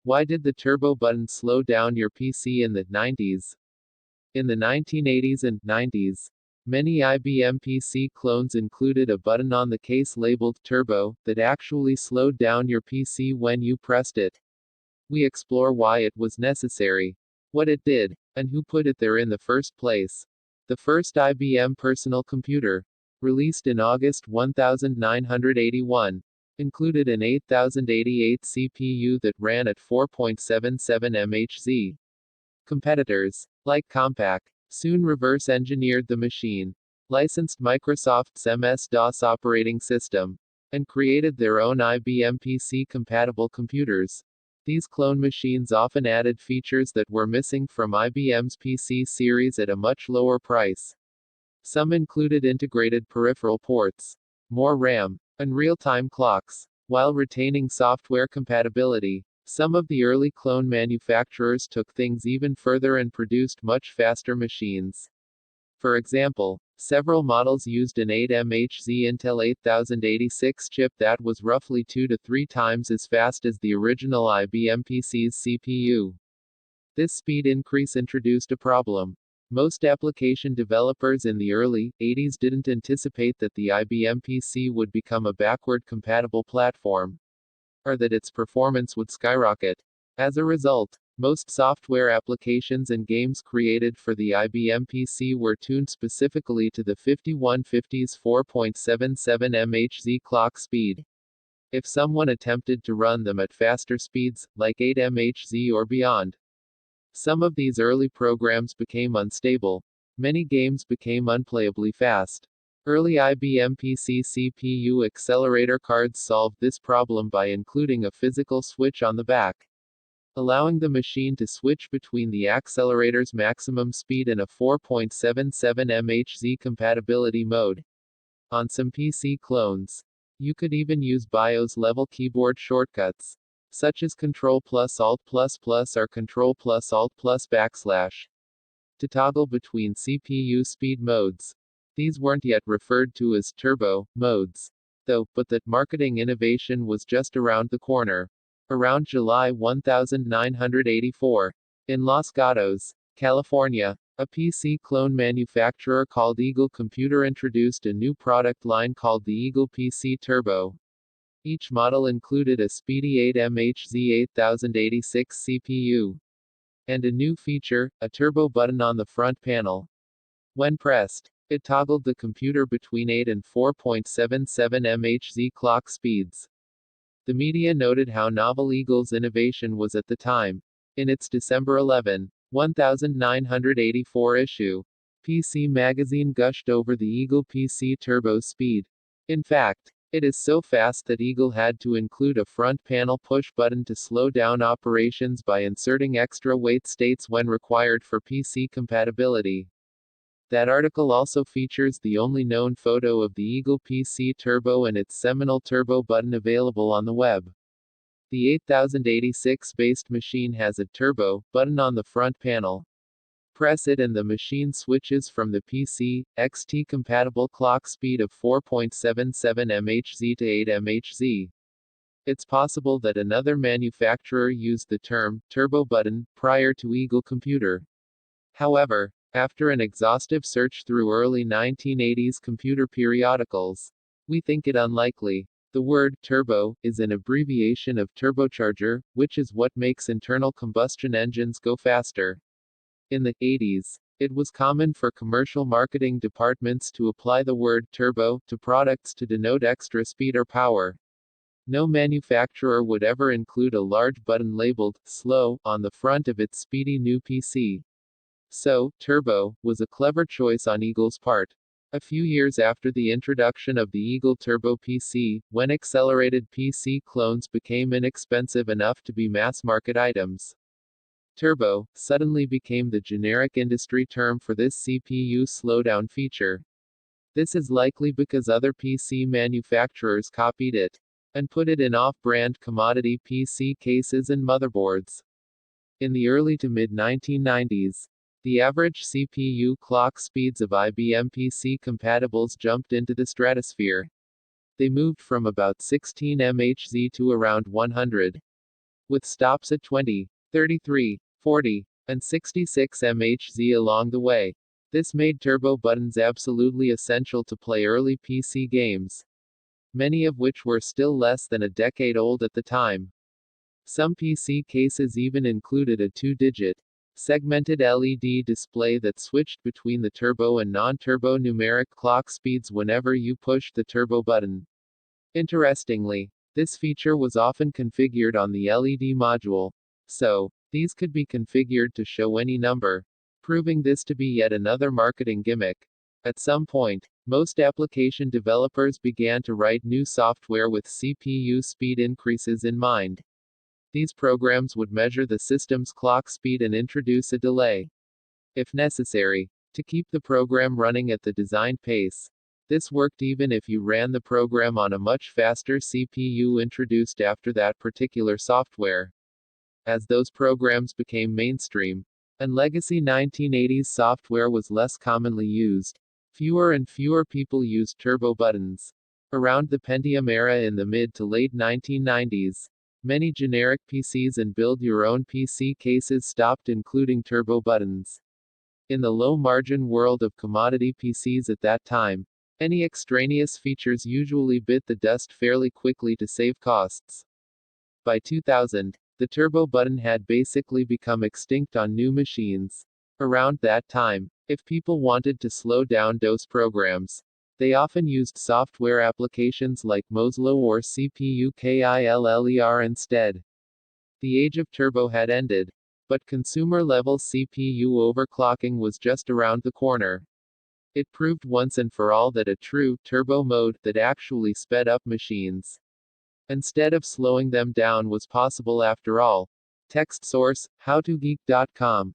Why did the turbo button slow down your PC in the 90s? In the 1980s and 90s, many IBM PC clones included a button on the case labeled turbo that actually slowed down your PC when you pressed it. We explore why it was necessary, what it did, and who put it there in the first place. The first IBM personal computer, released in August 1981, included an 8088 CPU that ran at 4.77 MHz. Competitors, like Compaq, soon reverse-engineered the machine, licensed Microsoft's MS-DOS operating system, and created their own IBM PC-compatible computers. These clone machines often added features that were missing from IBM's PC series at a much lower price. Some included integrated peripheral ports, more RAM, and real-time clocks, while retaining software compatibility. Some of the early clone manufacturers took things even further and produced much faster machines. For example, several models used an 8 MHz Intel 8086 chip that was roughly 2 to 3 times as fast as the original IBM PC's CPU. This speed increase introduced a problem. Most application developers in the early 80s didn't anticipate that the IBM PC would become a backward-compatible platform, or that its performance would skyrocket. As a result, most software applications and games created for the IBM PC were tuned specifically to the 5150's 4.77 MHz clock speed. If someone attempted to run them at faster speeds, like 8 MHz or beyond, some of these early programs became unstable. Many games became unplayably fast. Early IBM PC CPU accelerator cards solved this problem by including a physical switch on the back, allowing the machine to switch between the accelerator's maximum speed and a 4.77 MHz compatibility mode. On some PC clones, you could even use BIOS-level keyboard shortcuts, such as Ctrl plus Alt plus plus or Ctrl plus Alt plus backslash, to toggle between CPU speed modes. These weren't yet referred to as turbo modes, though, but that marketing innovation was just around the corner. Around July 1984, in Los Gatos, California, a PC clone manufacturer called Eagle Computer introduced a new product line called the Eagle PC Turbo. Each model included a speedy 8 MHz 8086 CPU, and a new feature, a turbo button on the front panel. When pressed, it toggled the computer between 8 and 4.77 MHz clock speeds. The media noted how novel Eagle's innovation was at the time. In its December 11, 1984 issue, PC Magazine gushed over the Eagle PC Turbo speed. In fact, it is so fast that Eagle had to include a front panel push button to slow down operations by inserting extra wait states when required for PC compatibility. That article also features the only known photo of the Eagle PC Turbo and its seminal turbo button available on the web. The 8086-based machine has a turbo button on the front panel. Press it and the machine switches from the PC XT compatible clock speed of 4.77 MHz to 8 MHz. It's possible that another manufacturer used the term turbo button prior to Eagle Computer. However, after an exhaustive search through early 1980s computer periodicals, we think it unlikely. The word turbo is an abbreviation of turbocharger, which is what makes internal combustion engines go faster. In the 80s, it was common for commercial marketing departments to apply the word turbo to products to denote extra speed or power. No manufacturer would ever include a large button labeled slow on the front of its speedy new PC. So, turbo was a clever choice on Eagle's part. A few years after the introduction of the Eagle Turbo PC, when accelerated PC clones became inexpensive enough to be mass-market items, turbo suddenly became the generic industry term for this CPU slowdown feature. This is likely because other PC manufacturers copied it and put it in off-brand commodity PC cases and motherboards. In the early to mid-1990s, the average CPU clock speeds of IBM PC compatibles jumped into the stratosphere. They moved from about 16 MHz to around 100. with stops at 20, 33, 40, and 66 MHz along the way. This made turbo buttons absolutely essential to play early PC games, many of which were still less than a decade old at the time. Some PC cases even included a 2-digit, segmented LED display that switched between the turbo and non-turbo numeric clock speeds whenever you pushed the turbo button. Interestingly, this feature was often configured on the LED module, so these could be configured to show any number, proving this to be yet another marketing gimmick. At some point, most application developers began to write new software with CPU speed increases in mind. These programs would measure the system's clock speed and introduce a delay, if necessary, to keep the program running at the designed pace. This worked even if you ran the program on a much faster CPU introduced after that particular software. As those programs became mainstream, and legacy 1980s software was less commonly used, fewer and fewer people used turbo buttons. Around the Pentium era in the mid to late 1990s, many generic PCs and build-your-own PC cases stopped including turbo buttons. In the low-margin world of commodity PCs at that time, any extraneous features usually bit the dust fairly quickly to save costs. By 2000, the turbo button had basically become extinct on new machines. Around that time, if people wanted to slow down DOS programs, they often used software applications like Mozilla or CPU Killer instead. The age of turbo had ended, but consumer-level CPU overclocking was just around the corner. It proved once and for all that a true turbo mode that actually sped up machines, instead of slowing them down, was possible after all. Text source: howtogeek.com